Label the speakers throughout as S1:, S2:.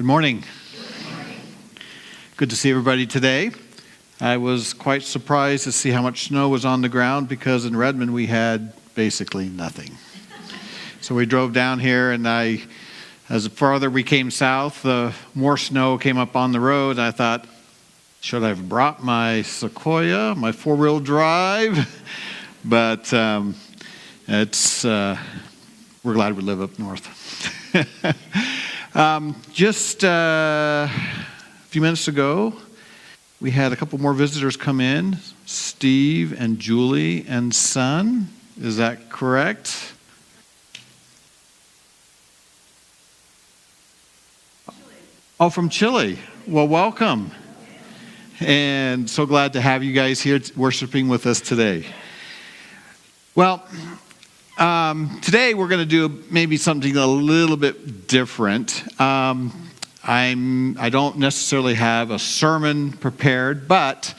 S1: Good morning. Good to see everybody today. I was quite surprised to see how much snow was on the ground because in Redmond we had basically nothing. So we drove down here and as the farther we came south, the more snow came up on the road. And I thought, should I have brought my Sequoia, my four-wheel drive? But we're glad we live up north. Just a few minutes ago, we had a couple more visitors come in, Steve and Julie and son. Is that correct? Oh, from Chile. Well, welcome. And so glad to have you guys here worshiping with us today. Well, today we're going to do maybe something a little bit different. I don't necessarily have a sermon prepared, but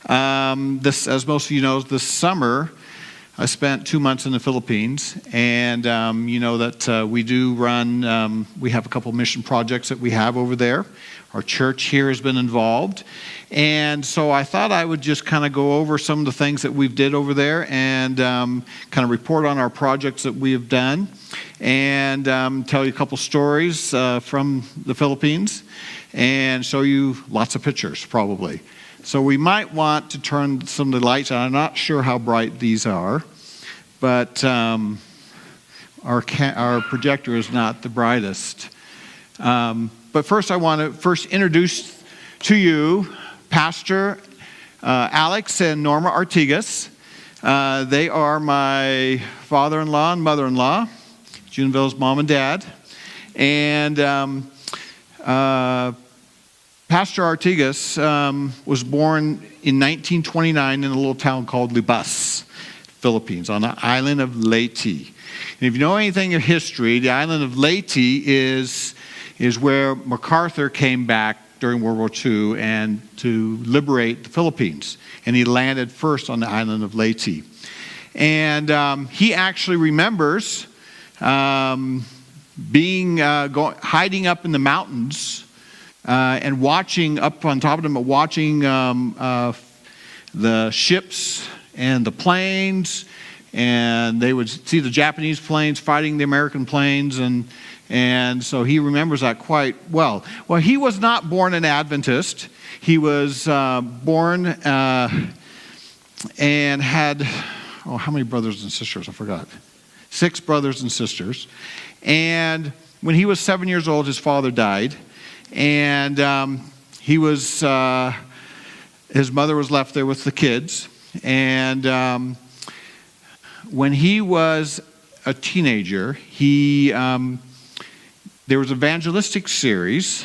S1: this, as most of you know, this summer I spent 2 months in the Philippines, and you know that we do run. We have a couple mission projects that we have over there. Our church here has been involved. And so I thought I would just kind of go over some of the things that we've did over there and kind of report on our projects that we have done and tell you a couple stories from the Philippines and show you lots of pictures probably. So we might want to turn some of the lights on. I'm not sure how bright these are, but our projector is not the brightest. But first I want to introduce to you Pastor Alex and Norma Artigas. They are my father-in-law and mother-in-law, Juneville's mom and dad. And Pastor Artigas was born in 1929 in a little town called Libas, Philippines, on the island of Leyte. And if you know anything of history, the island of Leyte is where MacArthur came back during World War II and to liberate the Philippines. And he landed first on the island of Leyte. And he actually remembers hiding up in the mountains and watching up on top of them, watching the ships and the planes. And they would see the Japanese planes fighting the American planes, and so he remembers that quite well. Well, he was not born an Adventist. He was born and had, how many brothers and sisters? I forgot. 6 brothers and sisters. And when he was 7 years old, his father died. And his mother was left there with the kids. And when he was a teenager, there was an evangelistic series,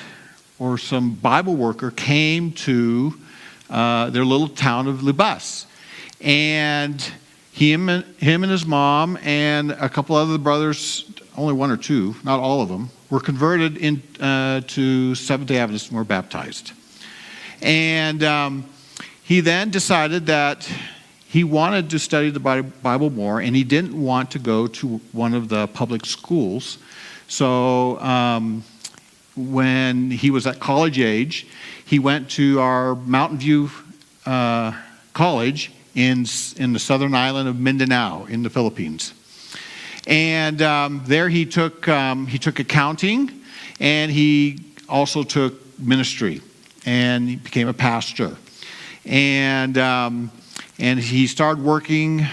S1: or some Bible worker came to their little town of Libas. And him and his mom and a couple other brothers, only 1 or 2, not all of them, were converted to Seventh-day Adventists and were baptized. And he then decided that he wanted to study the Bible more, and he didn't want to go to one of the public schools. So when he was at college age, he went to our Mountain View College in the southern island of Mindanao in the Philippines. And there he took accounting, and he also took ministry, and he became a pastor. And he started working.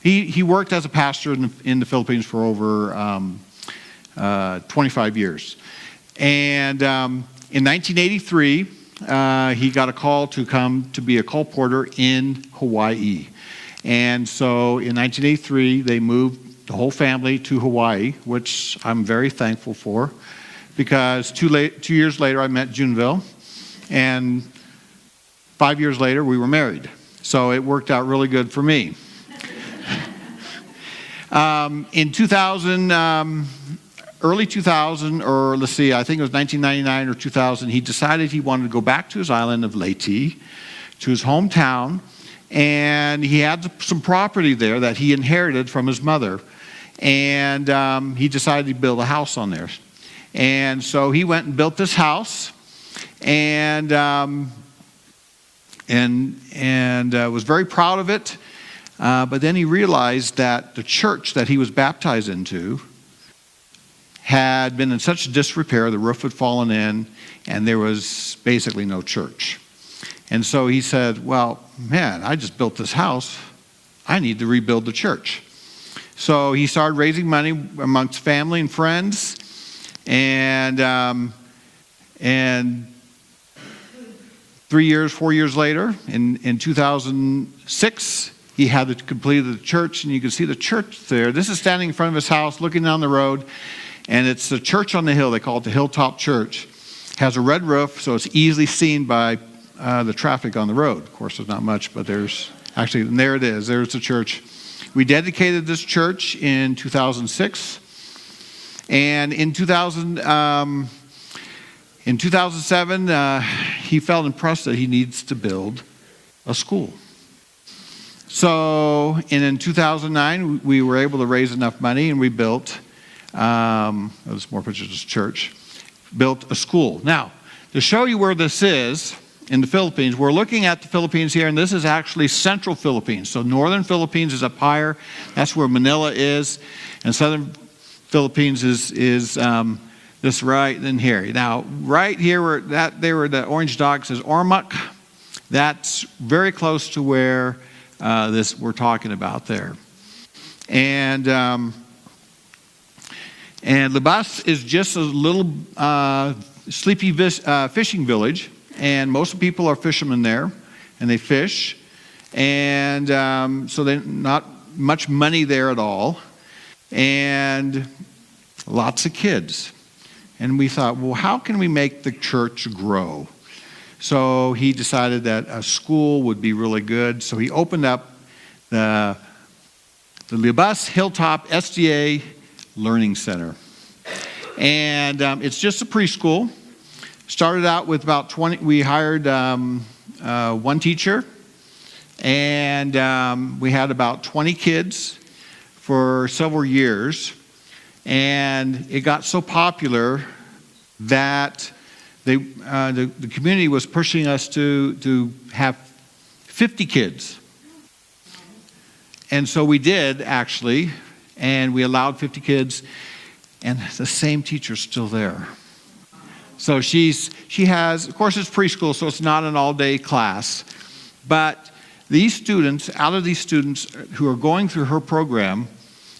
S1: He worked as a pastor in the Philippines for over 25 years. And in 1983, he got a call to come to be a colporteur in Hawaii. And so in 1983, they moved the whole family to Hawaii, which I'm very thankful for, because 2 years later, I met Juneville, and 5 years later, we were married. So it worked out really good for me. In 2000, early 2000, or let's see, I think it was 1999 or 2000, he decided he wanted to go back to his island of Leyte, to his hometown, and he had some property there that he inherited from his mother. and he decided to build a house on there. And so he went and built this house, and was very proud of it. But then he realized that the church that he was baptized into had been in such disrepair, the roof had fallen in, and there was basically no church. And so he said, well, man, I just built this house. I need to rebuild the church. So he started raising money amongst family and friends, and 4 years later, in 2006, he had completed the church, and you can see the church there. This is standing in front of his house, looking down the road, and it's the church on the hill. They call it the Hilltop Church. It has a red roof, so it's easily seen by the traffic on the road. Of course, there's not much, but there's actually, and there it is. There's the church. We dedicated this church in 2006, and in 2007, he felt impressed that he needs to build a school. So in 2009, we were able to raise enough money, and we built, there's more pictures of this church, built a school. Now, to show you where this is in the Philippines, we're looking at the Philippines here, and this is actually central Philippines. So northern Philippines is up higher. That's where Manila is, and southern Philippines is this right in here. Now, right here, where the orange dog says Ormoc, that's very close to where this we're talking about there. And Libas is just a little sleepy fishing village, and most of the people are fishermen there, and they fish, and so there's not much money there at all, and lots of kids. And we thought, well, how can we make the church grow? So he decided that a school would be really good. So he opened up the Libas Hilltop SDA Learning Center. And it's just a preschool. Started out with about 20. We hired one teacher, and we had about 20 kids for several years. And it got so popular that the community was pushing us to have 50 kids. And so we did, actually, and we allowed 50 kids, and the same teacher's still there. So she has, of course it's preschool, so it's not an all-day class, but these students, out of these students who are going through her program,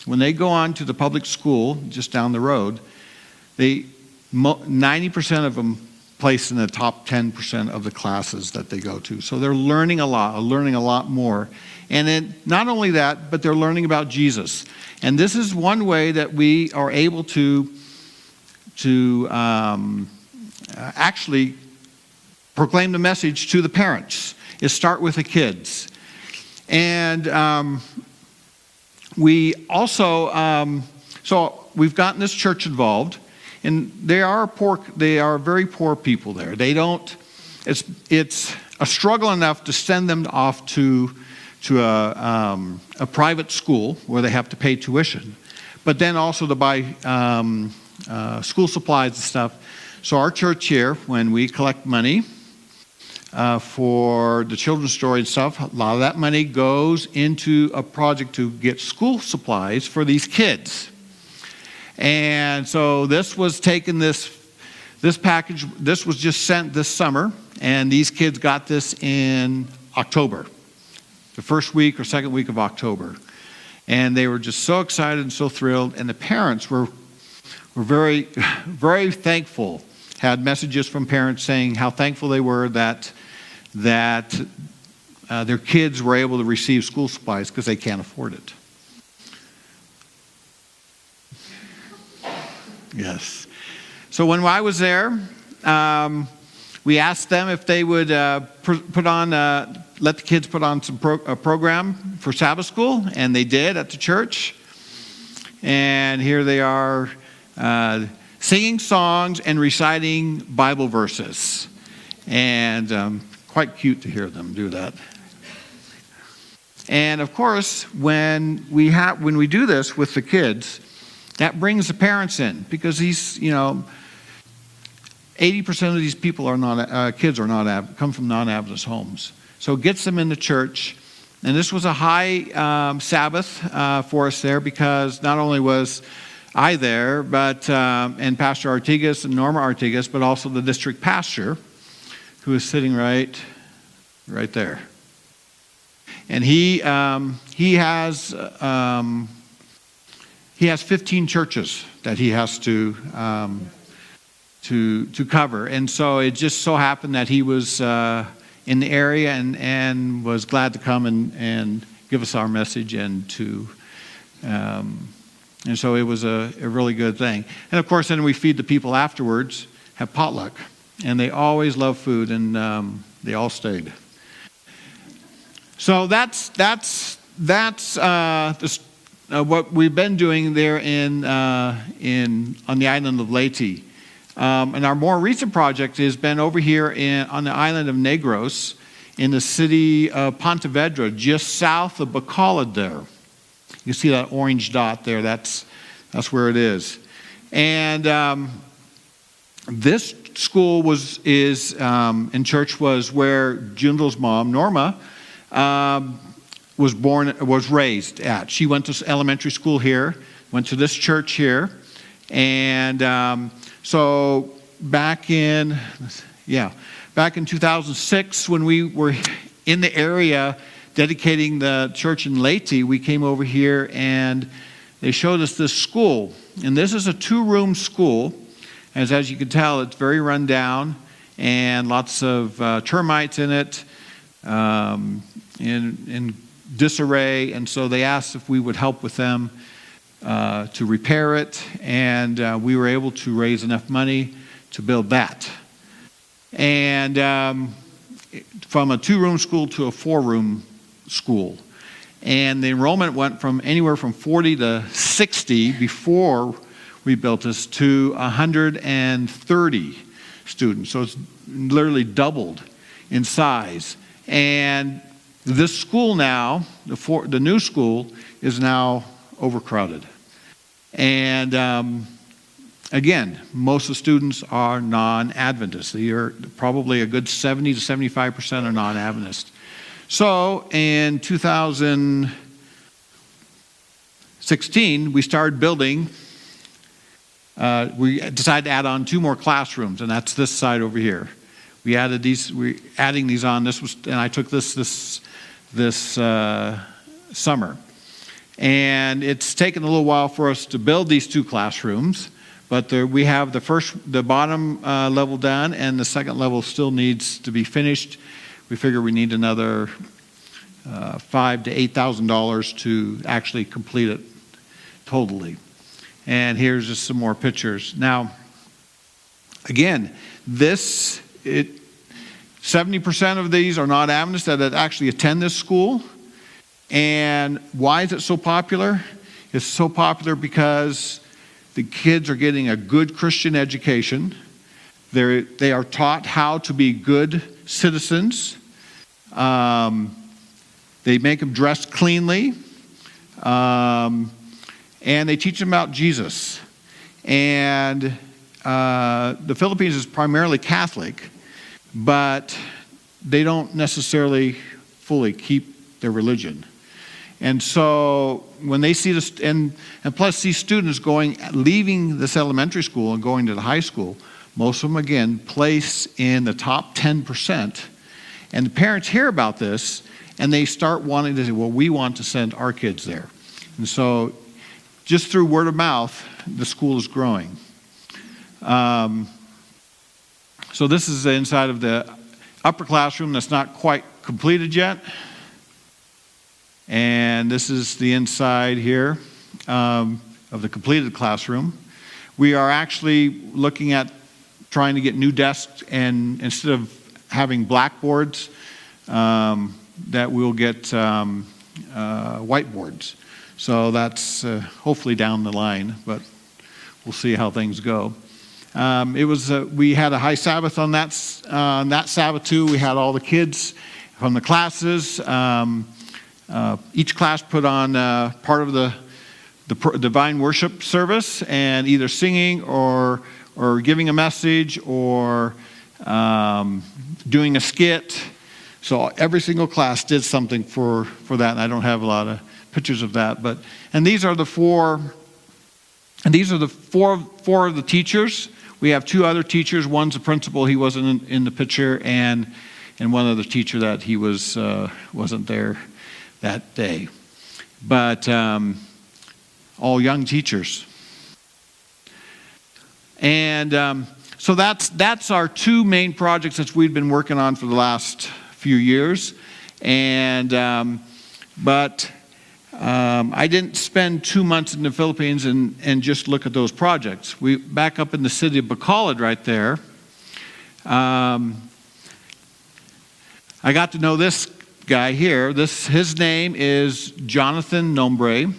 S1: when they go on to the public school just down the road, 90% of them place in the top 10% of the classes that they go to. So they're learning a lot more. And then not only that, but they're learning about Jesus. And this is one way that we are able to actually proclaim the message to the parents, is start with the kids. And we also, so we've gotten this church involved, and they are very poor people there. They don't, it's a struggle enough to send them off to a private school where they have to pay tuition, but then also to buy school supplies and stuff. So our church here, when we collect money for the children's story and stuff, a lot of that money goes into a project to get school supplies for these kids. And so this was taken, this package, this was just sent this summer, and these kids got this in October, the first week or second week of October. And they were just so excited and so thrilled, and the parents were very, very thankful. Had messages from parents saying how thankful they were that their kids were able to receive school supplies because they can't afford it. Yes. So when I was there, we asked them if they would let the kids put on a program for Sabbath school, and they did at the church. And here they are singing songs and reciting Bible verses. And quite cute to hear them do that. And of course, when we do this with the kids, that brings the parents in, because 80% of these people kids come from non-Adventist homes. So it gets them in the church. And this was a high Sabbath for us there, because not only was I there, but and Pastor Artigas and Norma Artigas, but also the district pastor, who is sitting right there. And he has 15 churches that he has to cover. And so it just so happened that he was in the area and was glad to come and give us our message, and so it was a really good thing. And of course, then we feed the people afterwards, have potluck, and they always love food, and they all stayed. So that's what we've been doing there on the island of Leyte. And our more recent project has been over here on the island of Negros, in the city of Pontevedra, just south of Bacolod there. You see that orange dot there, that's where it is. And this school in church was where Jundel's mom, Norma, was raised at. She went to elementary school here, went to this church here, and so back in 2006, when we were in the area dedicating the church in Leyte, we came over here and they showed us this school. And this is a 2-room school. As you can tell, it's very run down and lots of termites in it, in disarray. And so they asked if we would help with them to repair it. And we were able to raise enough money to build that. And from a 2-room school to a 4-room school. And the enrollment went from anywhere from 40 to 60 before we built this to 130 students. So it's literally doubled in size. And this school now, the new school, is now overcrowded. And again, most of the students are non-Adventists. They are probably a good 70 to 75% are non-Adventist. So in 2016, we started building. We decided to add on 2 more classrooms, and that's this side over here. We're adding these on. And I took this summer. And it's taken a little while for us to build these 2 classrooms. But we have the bottom level done, and the second level still needs to be finished. We figure we need another $5,000 to $8,000 to actually complete it totally. And here's just some more pictures. Now, again, 70% of these are not Adventists that actually attend this school. And why is it so popular? It's so popular because the kids are getting a good Christian education. They are taught how to be good citizens. They make them dress cleanly. And they teach them about Jesus. And the Philippines is primarily Catholic, but they don't necessarily fully keep their religion. And so when they see this, and plus these students leaving this elementary school and going to the high school, most of them, again, place in the top 10%. And the parents hear about this, and they start wanting to say, well, we want to send our kids there. And so just through word of mouth, the school is growing. So this is the inside of the upper classroom that's not quite completed yet. And this is the inside here of the completed classroom. We are actually looking at trying to get new desks, and instead of having blackboards, that we'll get whiteboards. So that's hopefully down the line, but we'll see how things go. We had a high Sabbath on that Sabbath too. We had all the kids from the classes each class put on part of the divine worship service, and either singing or giving a message or doing a skit. So every single class did something for that, and I don't have a lot of pictures of that. And these are the four of the teachers. We have two other teachers. One's a principal; he wasn't in the picture, and one other teacher that he wasn't there that day. But all young teachers. And so that's our two main projects that we've been working on for the last few years. And I didn't spend 2 months in the Philippines and just look at those projects. We back up in the city of Bacolod right there. I got to know this guy here. His name is Jonathan Nombre.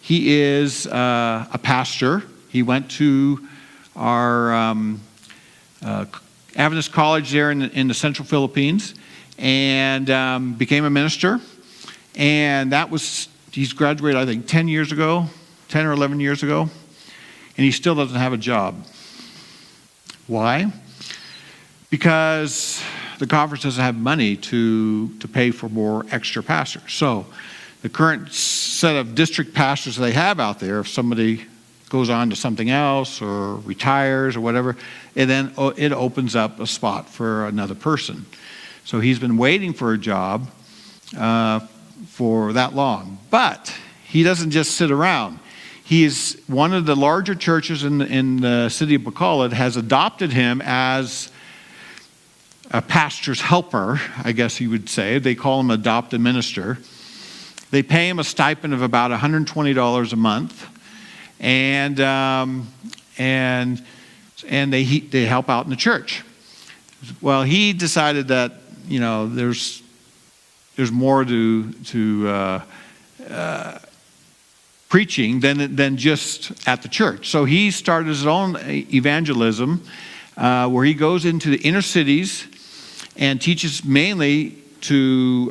S1: He is a pastor. He went to our Adventist college there in the central Philippines and became a minister. And he's graduated, I think, 10 or 11 years ago. And he still doesn't have a job. Why? Because the conference doesn't have money to pay for more extra pastors. So the current set of district pastors they have out there, if somebody goes on to something else or retires or whatever, it opens up a spot for another person. So he's been waiting for a job for that long. But he doesn't just sit around. He's one of the larger churches in the city of Bacolod has adopted him as a pastor's helper, I guess you would say. They call him adopted minister. They pay him a stipend of about $120 a month, and they help out in the church. Well, he decided that there's more to preaching than just at the church. So he started his own evangelism, where he goes into the inner cities and teaches mainly to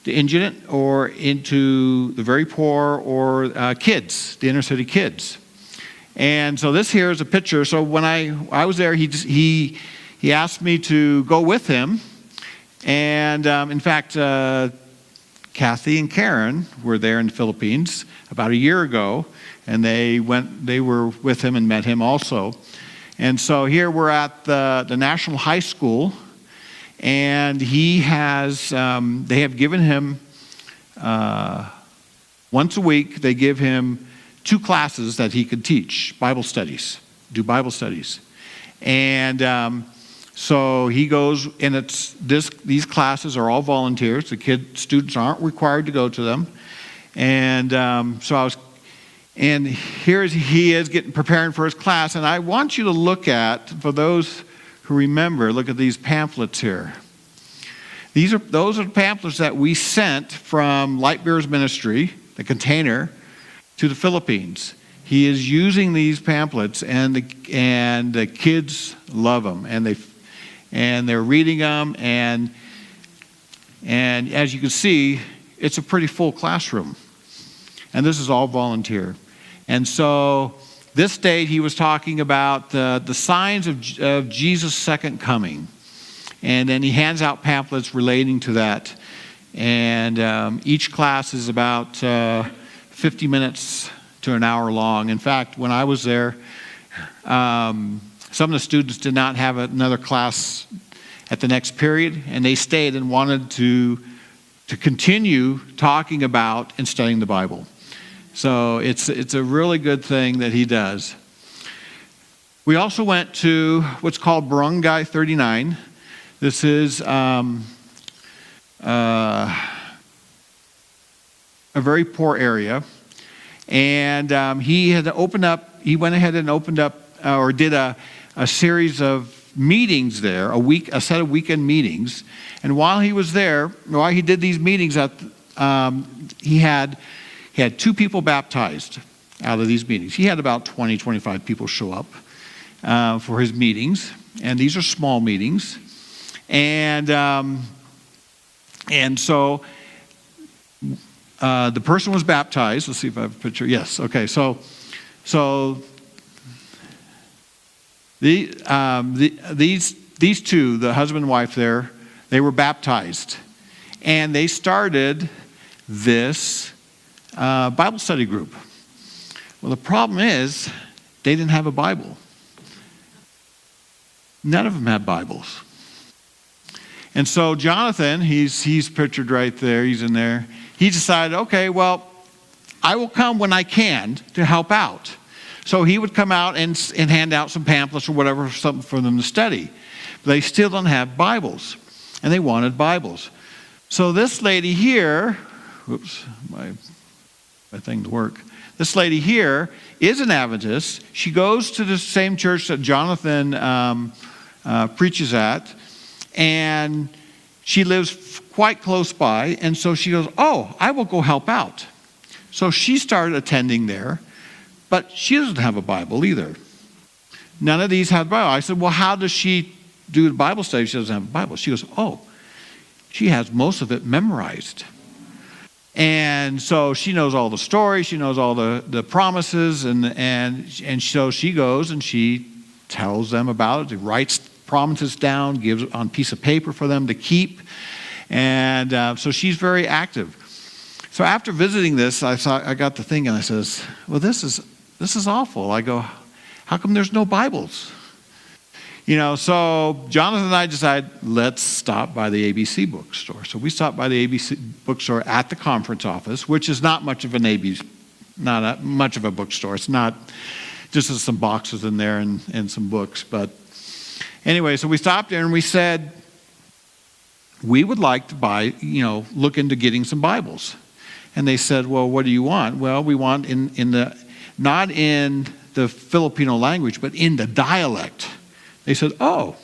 S1: the indigent or into the very poor or kids, the inner city kids. And so this here is a picture. So when I was there, he asked me to go with him. And in fact, Kathy and Karen were there in the Philippines about a year ago, and they were with him and met him also. And so here we're at the National High School, and they have given him, once a week, they give him 2 classes that he could teach, do Bible studies. And so he goes, and these classes are all volunteers. The students aren't required to go to them. And and here he is preparing for his class. And I want you to look at, for those who remember, look at these pamphlets here. Those are pamphlets that we sent from Light Bearers Ministry, the container, to the Philippines. He is using these pamphlets, and the kids love them, and they're reading them, and as you can see, it's a pretty full classroom. And this is all volunteer. And so this day he was talking about the signs of Jesus' second coming. And then he hands out pamphlets relating to that. And each class is about 50 minutes to an hour long. In fact, when I was there, some of the students did not have another class at the next period, and they stayed and wanted to continue talking about and studying the Bible. So it's a really good thing that he does. We also went to what's called Barangay 39. This is a very poor area, and he went ahead and opened up or did a series of meetings there, a set of weekend meetings. And while he was there, while he did these meetings, he had 2 people baptized out of these meetings. He had about 20, 25 people show up for his meetings, and these are small meetings. And so the person was baptized. Let's see if I have a picture. Yes. Okay. So these two, the husband and wife there, they were baptized, and they started this Bible study group. Well, the problem is they didn't have a Bible. None of them had Bibles. And so Jonathan, he's pictured right there, he's in there. He decided, okay, well, I will come when I can to help out. So he would come out and hand out some pamphlets or whatever, something for them to study. But they still don't have Bibles, and they wanted Bibles. So this lady here, whoops, my thing to work. This lady here is an Adventist. She goes to the same church that Jonathan preaches at, and she lives quite close by, and so she goes, oh, I will go help out. So she started attending there, but she doesn't have a Bible either. None of these have a Bible. I said, well, how does she do the Bible study if she doesn't have a Bible? She goes, oh, she has most of it memorized. And so she knows all the stories, she knows all the promises, and so she goes and she tells them about it. She writes promises down, gives it on a piece of paper for them to keep. And so she's very active. So after visiting this, I got to thinking, I says, well, this is awful. I go, how come there's no Bibles? So Jonathan and I decided, let's stop by the ABC bookstore. So we stopped by the ABC bookstore at the conference office, which is not much of much of a bookstore. It's not just some boxes in there and some books. But anyway, so we stopped there and we said, we would like to buy, look into getting some Bibles. And they said, well, what do you want? Well, we want not in the Filipino language, but in the dialect. They said, oh,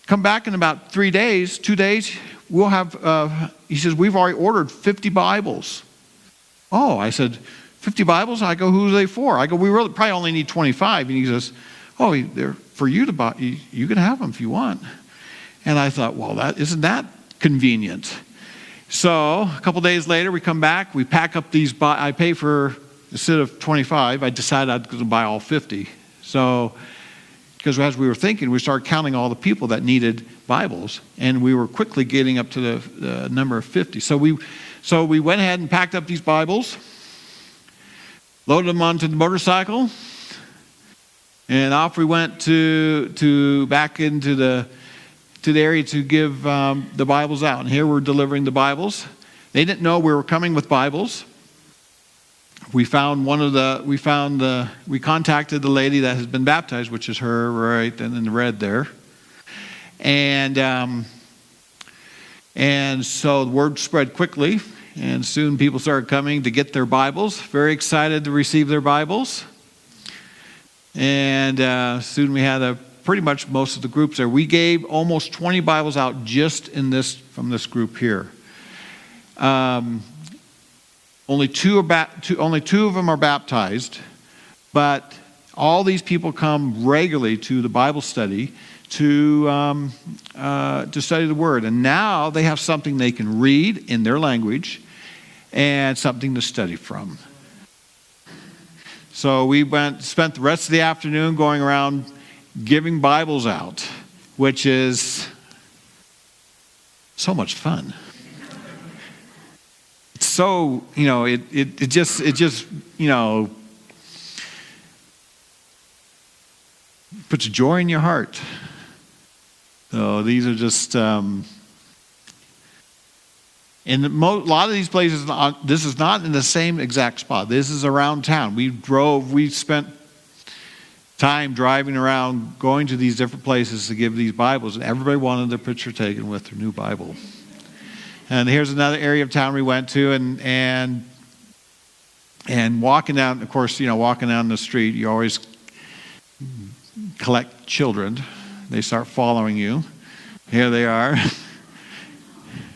S1: come back in about 2 days, we'll have, he says, we've already ordered 50 Bibles. Oh, I said, 50 Bibles? I go, who are they for? I go, we really probably only need 25. And he says, oh, they're for you to buy. You can have them if you want. And I thought, well, isn't that convenient? So a couple days later, we come back, we pack up these, I pay for, instead of 25, I decided I was going to buy all 50. So, because as we were thinking, we started counting all the people that needed Bibles, and we were quickly getting up to the number of 50. So we went ahead and packed up these Bibles, loaded them onto the motorcycle, and off we went to back into the area to give the Bibles out. And here we're delivering the Bibles. They didn't know we were coming with Bibles. We contacted the lady that has been baptized, which is her right in the red there. And so the word spread quickly, and soon people started coming to get their Bibles, very excited to receive their Bibles. And soon we had pretty much most of the groups there. We gave almost 20 Bibles out just from this group here. Only two of them are baptized, but all these people come regularly to the Bible study to study the Word. And now they have something they can read in their language and something to study from. So we spent the rest of the afternoon going around giving Bibles out, which is so much fun. So, it just puts joy in your heart. So these are just, in a lot of these places, this is not in the same exact spot. This is around town. We spent time driving around, going to these different places to give these Bibles, and everybody wanted their picture taken with their new Bible. And here's another area of town we went to, and walking down, of course, walking down the street, you always collect children. They start following you. Here they are.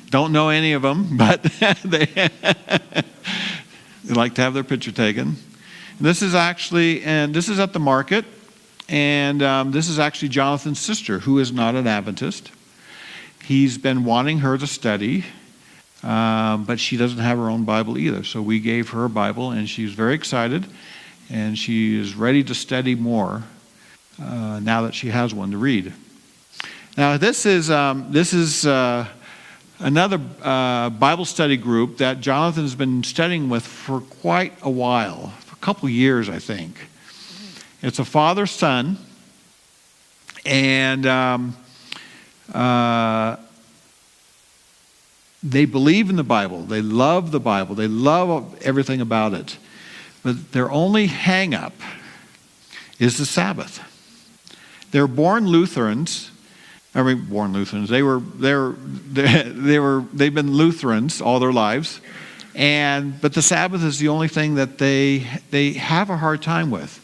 S1: Don't know any of them, but they like to have their picture taken. This is at the market, and this is actually Jonathan's sister, who is not an Adventist. He's been wanting her to study but she doesn't have her own Bible either. So we gave her a Bible, and she's very excited, and she is ready to study more now that she has one to read. Now, this is another Bible study group that Jonathan's been studying with for quite a while, for a couple years, I think. It's a father-son, and they believe in the Bible. They love the Bible. They love everything about it. But their only hang-up is the Sabbath. They're born Lutherans. They've been Lutherans all their lives, but the Sabbath is the only thing that they have a hard time with.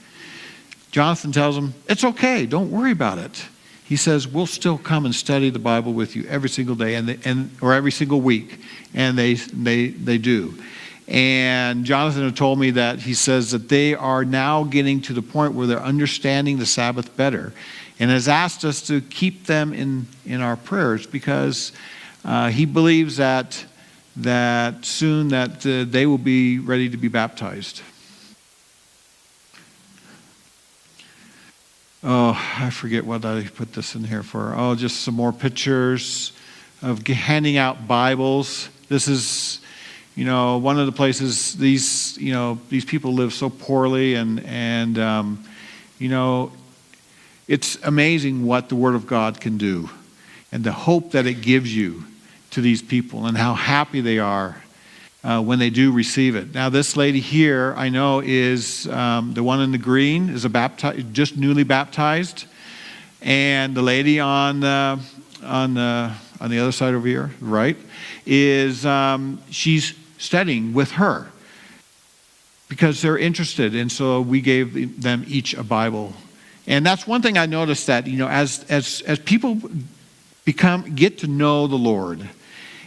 S1: Jonathan tells them, it's okay, don't worry about it. He says, we'll still come and study the Bible with you every single day or every single week, and they do. And Jonathan had told me that he says that they are now getting to the point where they're understanding the Sabbath better, and has asked us to keep them in our prayers, because he believes that soon that they will be ready to be baptized. Oh, I forget what I put this in here for. Oh, just some more pictures of handing out Bibles. This is, one of the places these people live so poorly, and it's amazing what the Word of God can do, and the hope that it gives you to these people, and how happy they are when they do receive it. Now, this lady here, I know, is the one in the green, is just newly baptized, and the lady on the other side over here, right, is she's studying with her because they're interested, and so we gave them each a Bible. And that's one thing I noticed, that as people get to know the Lord,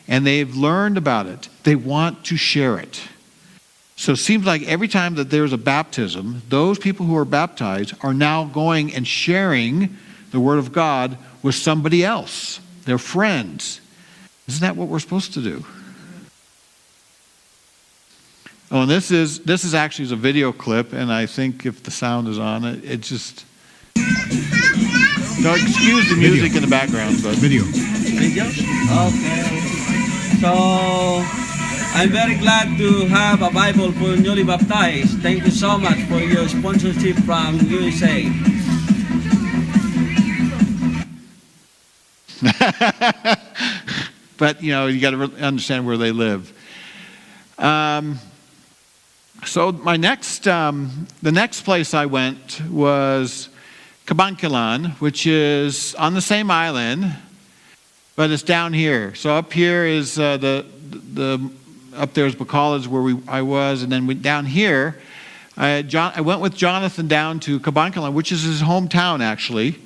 S1: and they've learned about it, they want to share it. So it seems like every time that there's a baptism, those people who are baptized are now going and sharing the Word of God with somebody else, their friends. Isn't that what we're supposed to do? Oh, and this is actually a video clip, and I think if the sound is on, it just... No, excuse the music in the background, but...
S2: Video?
S3: Okay. So, I'm very glad to have a Bible for newly baptized. Thank you so much for your sponsorship from USA.
S1: But, you got to understand where they live. So the next place I went was Kabankilan, which is on the same island, but it's down here. So up here is up there is Bacallage, where I was, and then down here, I went with Jonathan down to Kabankilan, which is his hometown actually,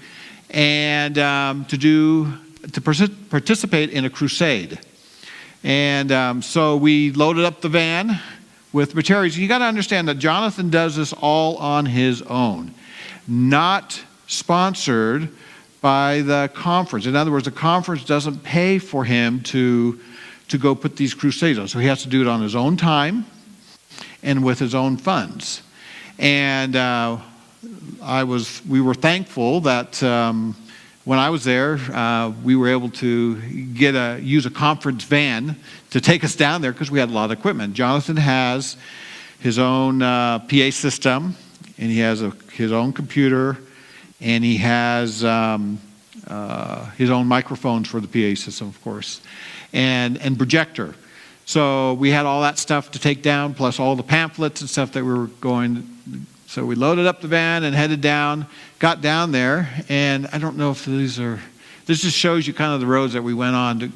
S1: and to participate in a crusade. And so we loaded up the van with materials. You got to understand that Jonathan does this all on his own, not sponsored by the conference. In other words, the conference doesn't pay for him to go put these crusades on. So he has to do it on his own time and with his own funds. And we were thankful that when I was there, we were able to use a conference van to take us down there, because we had a lot of equipment. Jonathan has his own PA system, and he has his own computer, and he has his own microphones for the PA system, of course, and projector. So we had all that stuff to take down, plus all the pamphlets and stuff that we were going. So we loaded up the van and headed down, got down there, and I don't know if this just shows you kind of the roads that we went on.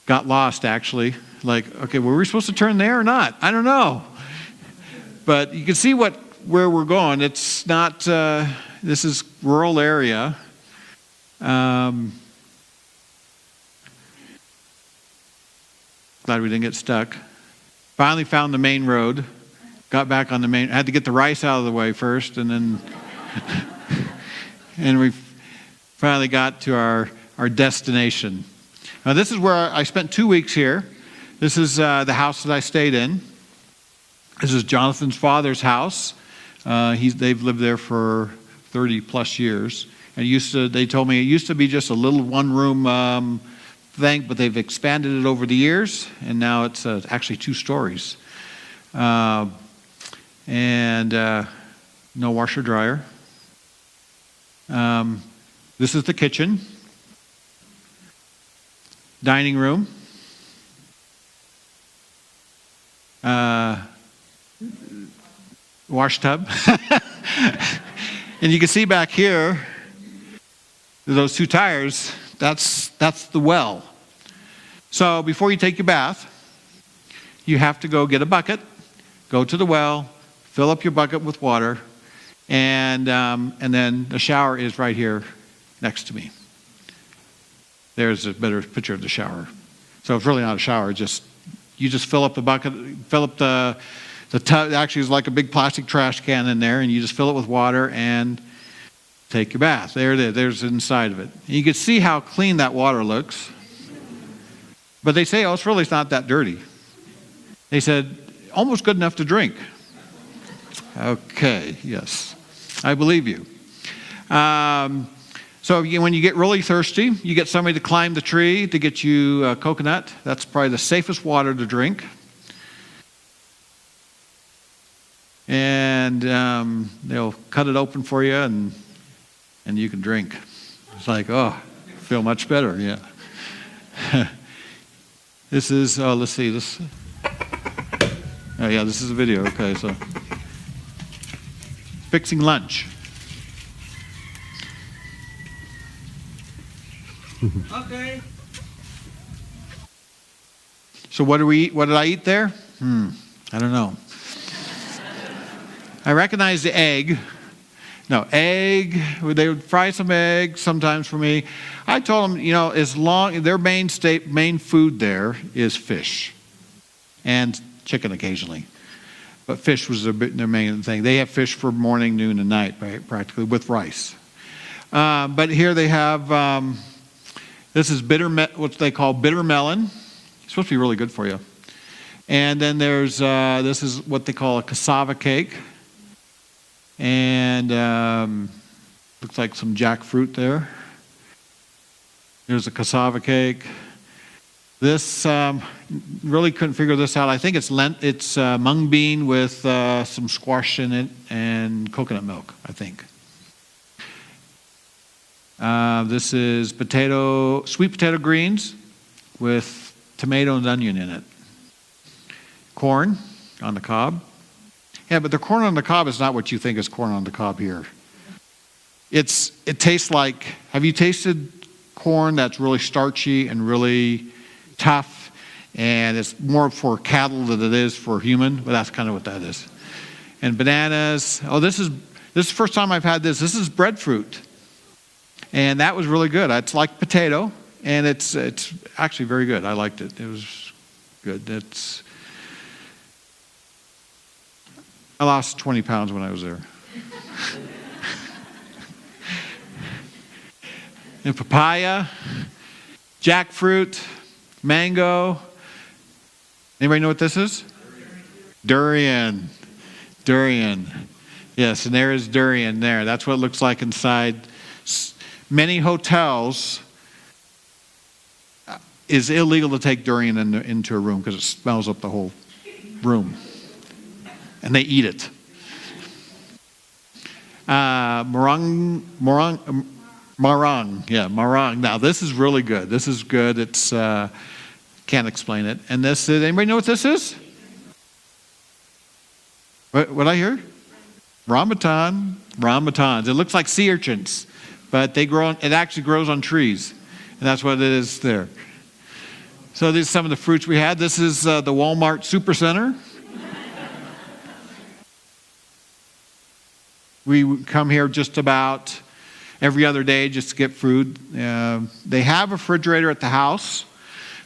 S1: Got lost, actually. Like, okay, were we supposed to turn there or not? I don't know. But you can see where we're going. It's not, this is rural area. Glad we didn't get stuck. Finally found the main road. Got back on the main. I had to get the rice out of the way first, and then and we finally got to our our destination. Now, this is where I spent 2 weeks here. This is the house that I stayed in. This is Jonathan's father's house. They've lived there for 30 plus years. And they told me it used to be just a little one-room thing, but they've expanded it over the years, and now it's actually 2 stories. And no washer dryer. This is the kitchen, dining room, wash tub. And you can see back here, those 2 tires, that's the well. So before you take your bath, you have to go get a bucket, go to the well, fill up your bucket with water, and then the shower is right here next to me. There's a better picture of the shower. So it's really not a shower, you just fill up the bucket, fill up the tub. Actually, it's like a big plastic trash can in there, and you just fill it with water and take your bath. There it is. There's the inside of it. And you can see how clean that water looks. But they say, it's really not that dirty. They said, almost good enough to drink. Okay, yes. I believe you. So when you get really thirsty, you get somebody to climb the tree to get you a coconut. That's probably the safest water to drink. And they'll cut it open for you, and you can drink. It's like, feel much better, yeah. This is, let's see, this. Oh, yeah, this is a video, okay, so. Fixing lunch.
S3: Okay.
S1: So what did I eat there? I don't know. I recognize the egg. No, egg. They would fry some eggs sometimes for me. I told them, as long their main food there is fish and chicken occasionally, but fish was their main thing. They have fish for morning, noon, and night, practically with rice. But here they have. This is what they call bitter melon. It's supposed to be really good for you. And then there's this is what they call a cassava cake. And looks like some jackfruit there. There's a cassava cake. This really couldn't figure this out. I think it's mung bean with some squash in it and coconut milk, I think. This is sweet potato greens with tomato and onion in it. Corn on the cob. Yeah, but the corn on the cob is not what you think is corn on the cob here. It tastes like, have you tasted corn that's really starchy and really tough? And it's more for cattle than it is for human, but that's kind of what that is. And bananas. This is the first time I've had this. This is breadfruit. And that was really good. It's like potato, and it's actually very good. I liked it. It was good. I lost 20 pounds when I was there. And papaya, jackfruit, mango. Anybody know what this is? Durian. Yes, and there is durian there. That's what it looks like inside. Many hotels, it's illegal to take durian into a room because it smells up the whole room. And they eat it. Marang. Now this is really good. This is good. It's can't explain it. And this is, anybody know what this is? What I hear? Ramatans. It looks like sea urchins, but it actually grows on trees, and that's what it is there. So these are some of the fruits we had. This is the Walmart Supercenter. We come here just about every other day just to get food. They have a refrigerator at the house,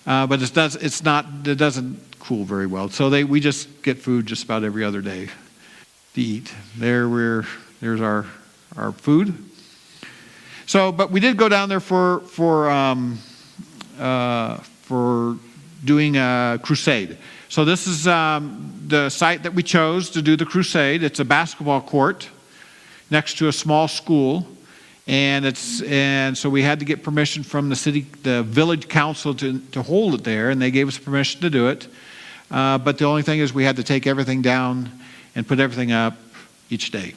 S1: but it doesn't cool very well. So we just get food just about every other day to eat. There's our food. But we did go down there for doing a crusade. So this is the site that we chose to do the crusade. It's a basketball court next to a small school, and so we had to get permission from the village council to hold it there, and they gave us permission to do it. But the only thing is we had to take everything down and put everything up each day.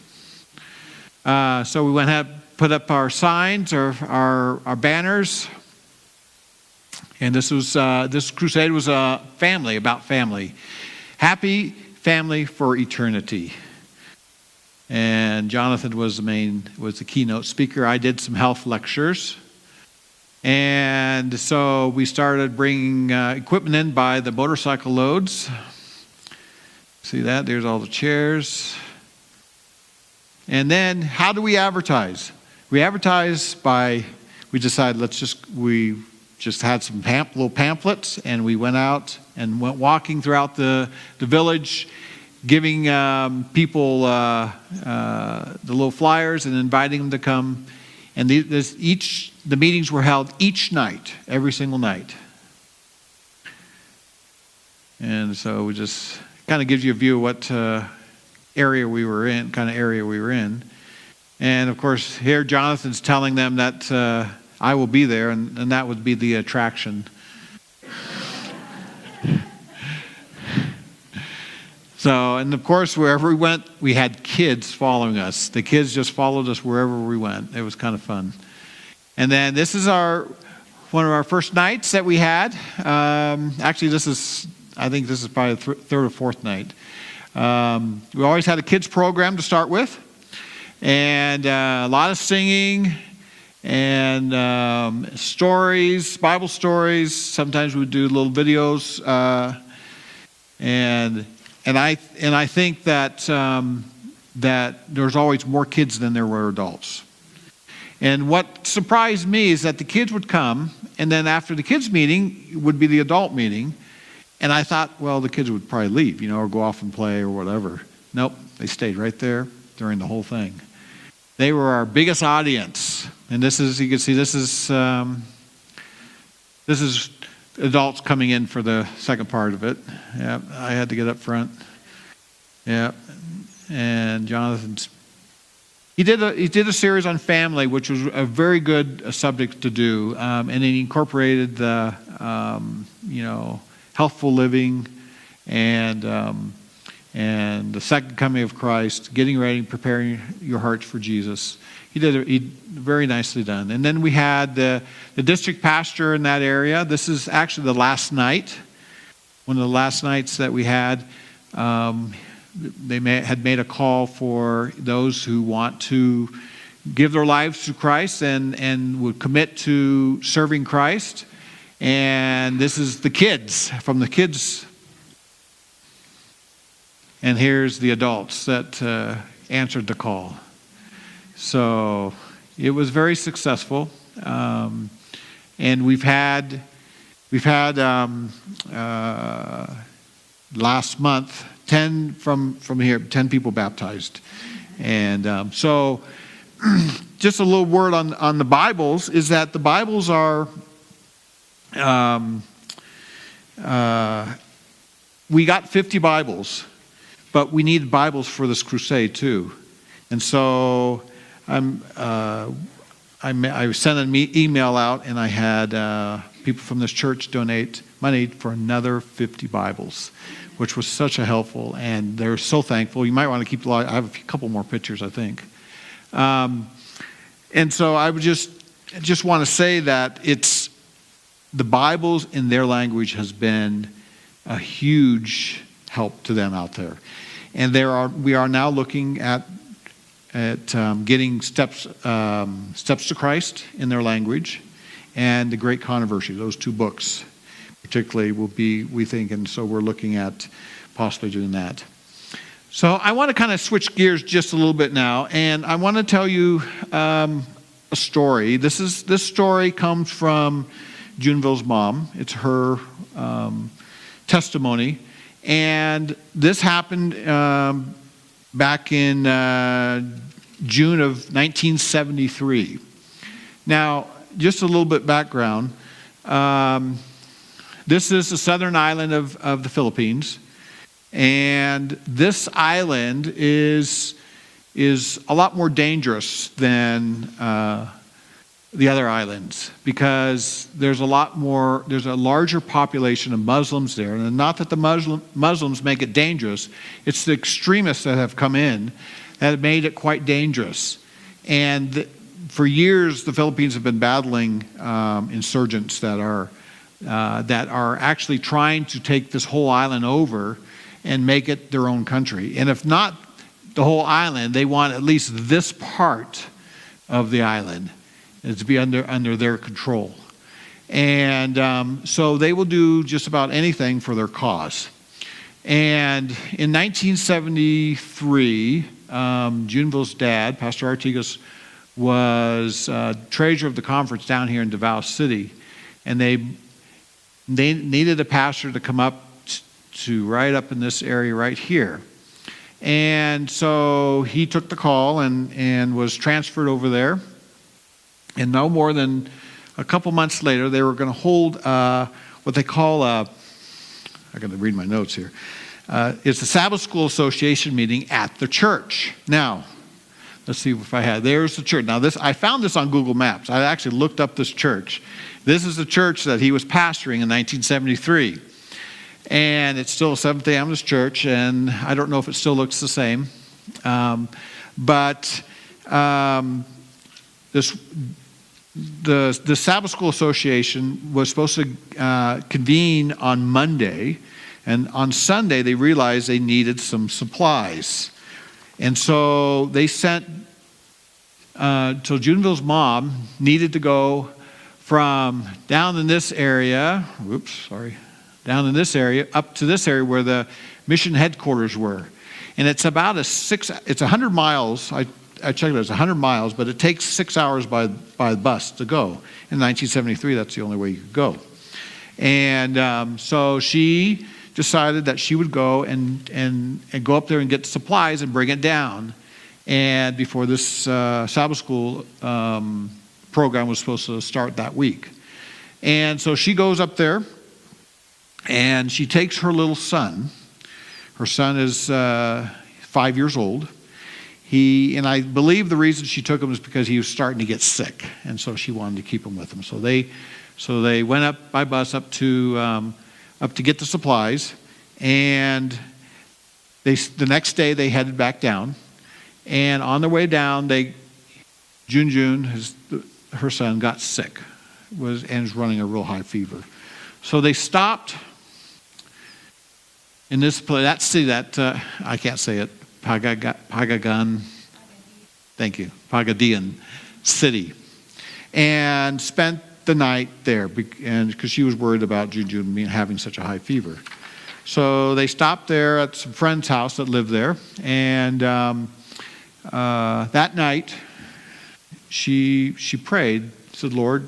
S1: So we went ahead, put up our signs, our banners, and this crusade was about family. Happy family for eternity. And Jonathan was the keynote speaker. I did some health lectures. And so we started bringing equipment in by the motorcycle loads. See that? There's all the chairs. And then how do we advertise? We advertise we decided we just had some little pamphlets, and we went out and went walking throughout the village, giving people the little flyers and inviting them to come. And the meetings were held each night, every single night. And so we just kind of gives you a view of what area we were in. And of course, here Jonathan's telling them that I will be there, and that would be the attraction. So, and of course, wherever we went, we had kids following us. The kids just followed us wherever we went. It was kind of fun. And then this is one of our first nights that we had. Actually, I think this is probably the third or fourth night. We always had a kids program to start with, and a lot of singing and stories, Bible stories. Sometimes we'd do little videos, and I think that there's always more kids than there were adults. And what surprised me is that the kids would come, and then after the kids meeting would be the adult meeting. And I thought, well, the kids would probably leave, or go off and play or whatever. Nope, they stayed right there during the whole thing. They were our biggest audience. And you can see, this is adults coming in for the second part of it. Yeah, I had to get up front. Yeah, and Jonathan's. He did a series on family, which was a very good subject to do, and he incorporated the healthful living and the second coming of Christ, getting ready, preparing your hearts for Jesus. He very nicely done. And then we had the district pastor in that area. This is actually the last night, one of the last nights that we had. They had made a call for those who want to give their lives to Christ and would commit to serving Christ. And this is the kids, from the kids. And here's the adults that answered the call. So it was very successful. And we've had last month, 10 from here, 10 people baptized. And so just a little word on the Bibles is that the Bibles are, we got 50 Bibles, but we need Bibles for this crusade too. And so I sent an email out, and I had people from this church donate money for another 50 Bibles, which was such a helpful, and they're so thankful. You might want to keep I have a couple more pictures, I think. And so I would just want to say that the Bibles in their language has been a huge help to them out there. And we are now looking at getting steps to Christ in their language, and the Great Controversy. Those two books particularly will be, we think, and so we're looking at possibly doing that. So I want to kind of switch gears just a little bit now, and I want to tell you a story. This story comes from Juneville's mom. It's her testimony, and this happened back in June of 1973. Now, just a little bit background. This is the southern island of the Philippines. And this island is a lot more dangerous than the other islands, because there's a larger population of Muslims there. And not that the Muslims make it dangerous, it's the extremists that have come in that have made it quite dangerous. And for years, the Philippines have been battling insurgents that are actually trying to take this whole island over and make it their own country. And if not the whole island, they want at least this part of the island to be under their control. And so they will do just about anything for their cause. And in 1973, Juneville's dad, Pastor Artigas, was treasurer of the conference down here in Davao City. And they needed a pastor to come up to right up in this area right here. And so he took the call and was transferred over there. And no more than a couple months later, they were going to hold what they call I got to read my notes here. It's the Sabbath School Association meeting at the church. Now, let's see if I had. There's the church. Now, I found this on Google Maps. I actually looked up this church. This is the church that he was pastoring in 1973. And it's still a Seventh-day Adventist church, and I don't know if it still looks the same. But the Sabbath School Association was supposed to convene on Monday, and on Sunday they realized they needed some supplies. And so they sent, so Juneville's mom needed to go from down in this area, down in this area, up to this area where the mission headquarters were. And it's about it's 100 miles, I checked it, it's 100 miles, but it takes 6 hours by bus to go. In 1973, that's the only way you could go. And so she decided that she would go and go up there and get supplies and bring it down. And before this Sabbath school program was supposed to start that week. And so she goes up there and she takes her little son. Her son is 5 years old. And I believe the reason she took him is because he was starting to get sick, and so she wanted to keep him with him. So they went up by bus up to get the supplies, and the next day they headed back down. And on their way down, June, her son, got sick, and was running a real high fever. So they stopped in this place, that city that I can't say it. Pagadian city, and spent the night there, and because she was worried about June having such a high fever. So they stopped there at some friend's house that lived there, and that night she prayed, said, "Lord,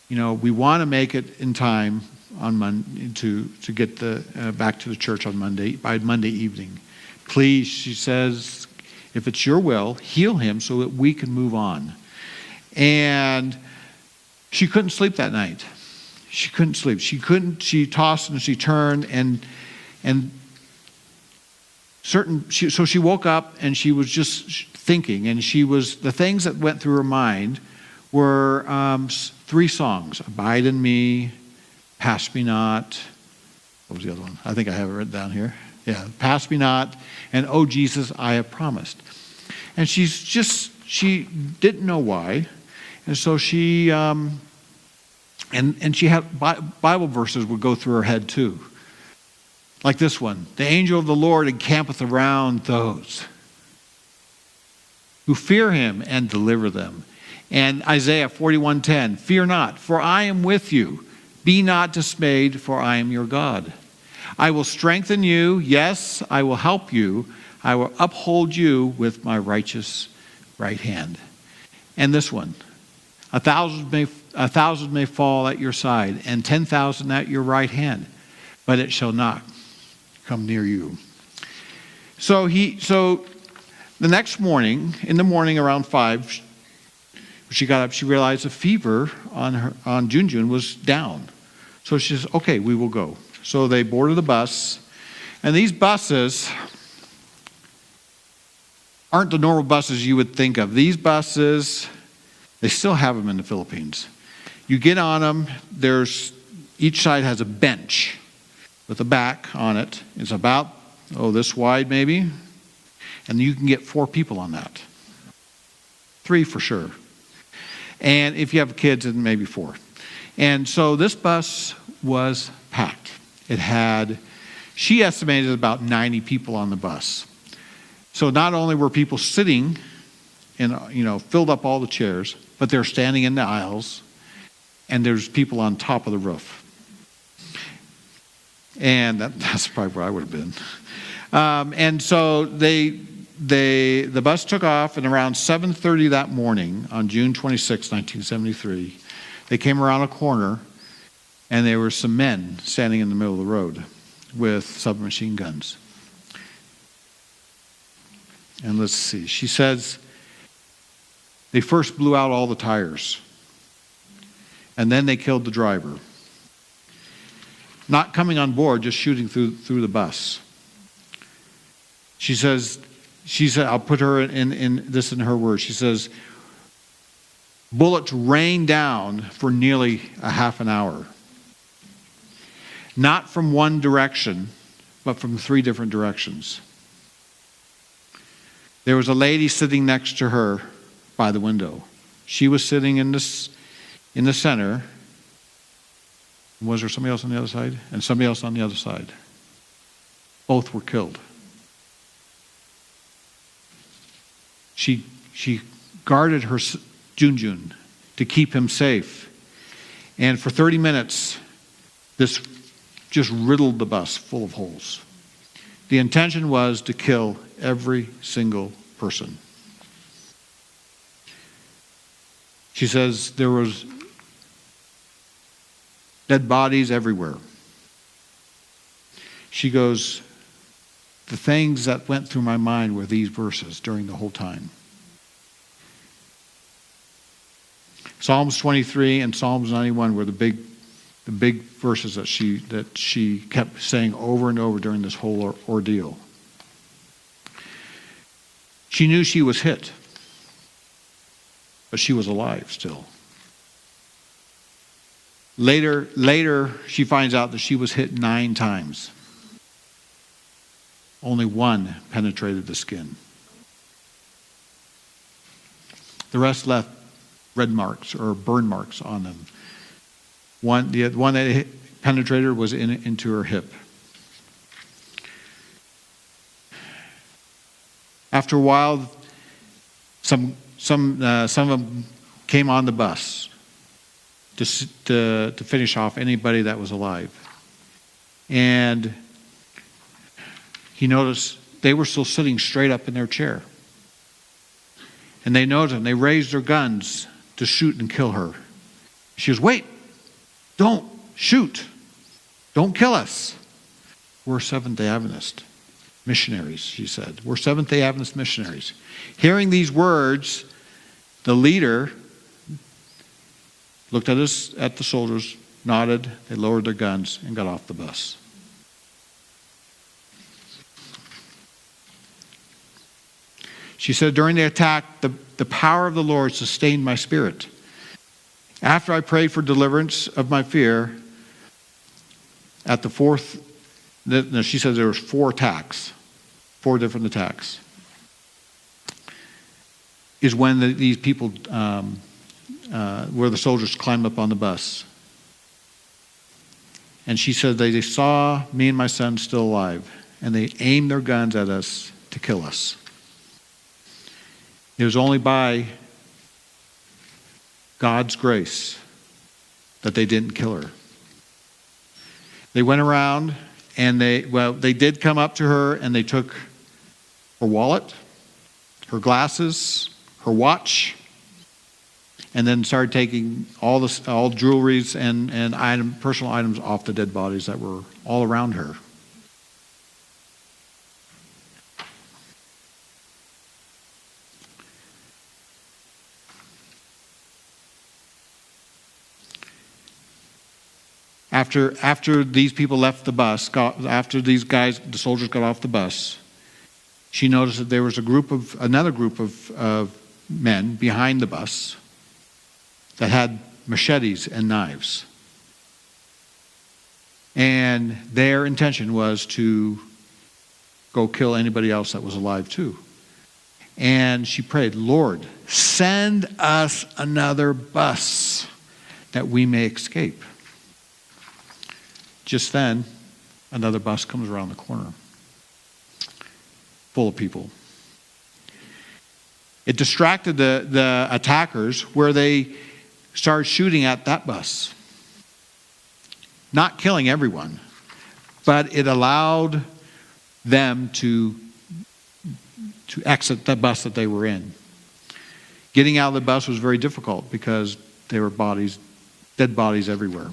S1: we want to make it in time on Monday to get back to the church on Monday by Monday evening. Please," she says, "if it's your will, heal him so that we can move on." And she couldn't sleep that night. She couldn't sleep. She tossed and she turned so she woke up and she was just thinking, and the things that went through her mind were 3 songs: "Abide in Me," "Pass Me Not." What was the other one? I think I have it written down here. Yeah, "Pass Me Not," and "Oh Jesus, I Have Promised." And she didn't know why. And so she and she had Bible verses would go through her head too. Like this one: "The angel of the Lord encampeth around those who fear him and deliver them." And Isaiah 41:10, "Fear not, for I am with you. Be not dismayed, for I am your God. I will strengthen you. Yes, I will help you. I will uphold you with my righteous right hand." And this one: a thousand may fall at your side, and 10,000 at your right hand, but it shall not come near you. So the next morning, in the morning around 5, She got up, she realized the fever on Junjun was down. So she says, okay, we will go. So they boarded the bus. And these buses aren't the normal buses you would think of. These buses, they still have them in the Philippines. You get on them, each side has a bench with a back on it. It's about, this wide maybe. And you can get 4 people on that. 3 for sure. And if you have kids, then maybe 4. And so this bus was packed. She estimated about 90 people on the bus. So not only were people sitting and, filled up all the chairs, but they're standing in the aisles, and there's people on top of the roof. And that's probably where I would have been. And so the bus took off, and around 7:30 that morning on June 26, 1973, they came around a corner, and there were some men standing in the middle of the road with submachine guns. And let's see. She says they first blew out all the tires, and then they killed the driver. Not coming on board, just shooting through the bus. She said, I'll put her in this in her words. She says, bullets rained down for nearly a half an hour. Not from one direction, but from 3 different directions. There was a lady sitting next to her by the window. She was sitting in the center. Was there somebody else on the other side? And somebody else on the other side. Both were killed. She guarded her Junjun to keep him safe. And for 30 minutes, this just riddled the bus full of holes. The intention was to kill every single person. She says there was dead bodies everywhere. She goes, the things that went through my mind were these verses during the whole time. Psalms 23 and Psalms 91 were the big verses that she kept saying over and over during this whole ordeal. She knew she was hit, but she was alive still. Later, she finds out that she was hit 9 times. Only 1 penetrated the skin. The rest left red marks or burn marks on them. The one that penetrated was into her hip. After a while, some of them came on the bus to finish off anybody that was alive. And he noticed they were still sitting straight up in their chair. And they noticed them. They raised their guns to shoot and kill her. She goes, wait, don't shoot. Don't kill us. We're Seventh-day Adventist missionaries, she said. We're Seventh-day Adventist missionaries. Hearing these words, the leader looked at the soldiers, nodded, they lowered their guns, and got off the bus. She said, during the attack, the power of the Lord sustained my spirit. After I prayed for deliverance of my fear, at the 4th, she said there was 4 attacks, 4 different attacks, is when these people, where the soldiers climbed up on the bus. And she said they saw me and my son still alive, and they aimed their guns at us to kill us. It was only by God's grace that they didn't kill her. They went around and they did come up to her and they took her wallet, her glasses, her watch, and then started taking all jewelries and personal items off the dead bodies that were all around her. after these people left the bus, after these guys, the soldiers got off the bus, she noticed that there was another group of men behind the bus that had machetes and knives. And their intention was to go kill anybody else that was alive too. And she prayed, Lord, send us another bus that we may escape. Just then, another bus comes around the corner, full of people. It distracted the attackers, where they started shooting at that bus. Not killing everyone, but it allowed them to exit the bus that they were in. Getting out of the bus was very difficult because there were dead bodies everywhere.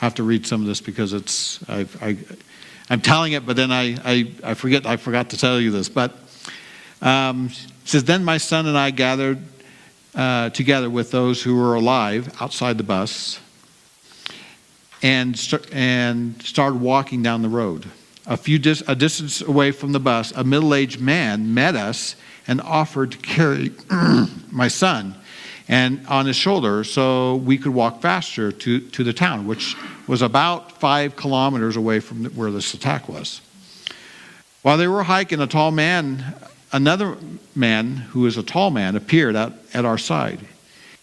S1: I have to read some of this because I'm telling it, but then I forgot to tell you this. But it says, then my son and I gathered together with those who were alive outside the bus and started walking down the road. A distance away from the bus, a middle-aged man met us and offered to carry my son and on his shoulder so we could walk faster to the town, which was about 5 kilometers away from where this attack was. While they were hiking, another man who is a tall man appeared at our side.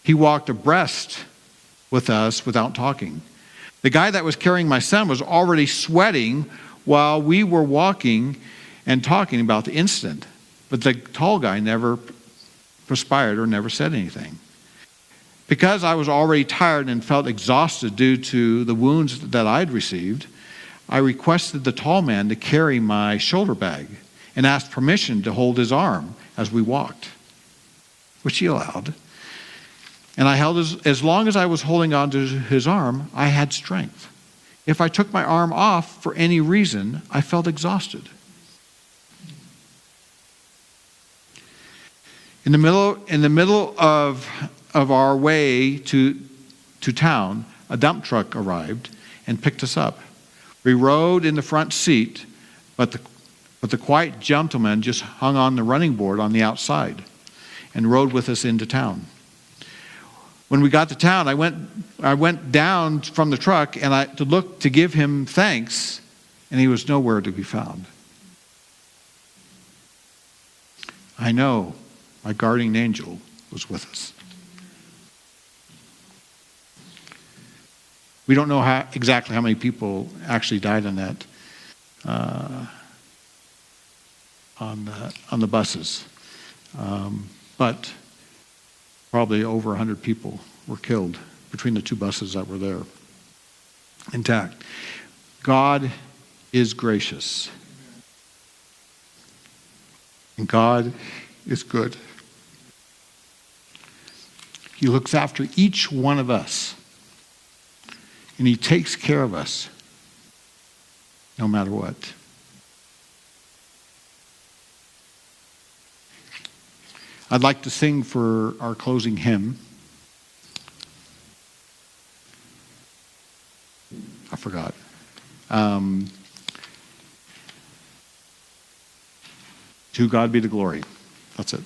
S1: He walked abreast with us without talking. The guy that was carrying my son was already sweating while we were walking and talking about the incident. But the tall guy never perspired or never said anything. Because I was already tired and felt exhausted due to the wounds that I'd received, I requested the tall man to carry my shoulder bag and asked permission to hold his arm as we walked, which he allowed. And I held as long as I was holding on to his arm, I had strength. If I took my arm off for any reason, I felt exhausted. In the middle of our way to town, a dump truck arrived and picked us up. We rode in the front seat, but the quiet gentleman just hung on the running board on the outside and rode with us into town. When we got to town, I went down from the truck and to look to give him thanks, and he was nowhere to be found. I know my guardian angel was with us. We don't know exactly how many people actually died on that on the buses, but probably over 100 people were killed between the two buses that were there, intact. God is gracious, and God is good. He looks after each one of us, and He takes care of us no matter what. I'd like to sing for our closing hymn. I forgot. To God be the glory. That's it.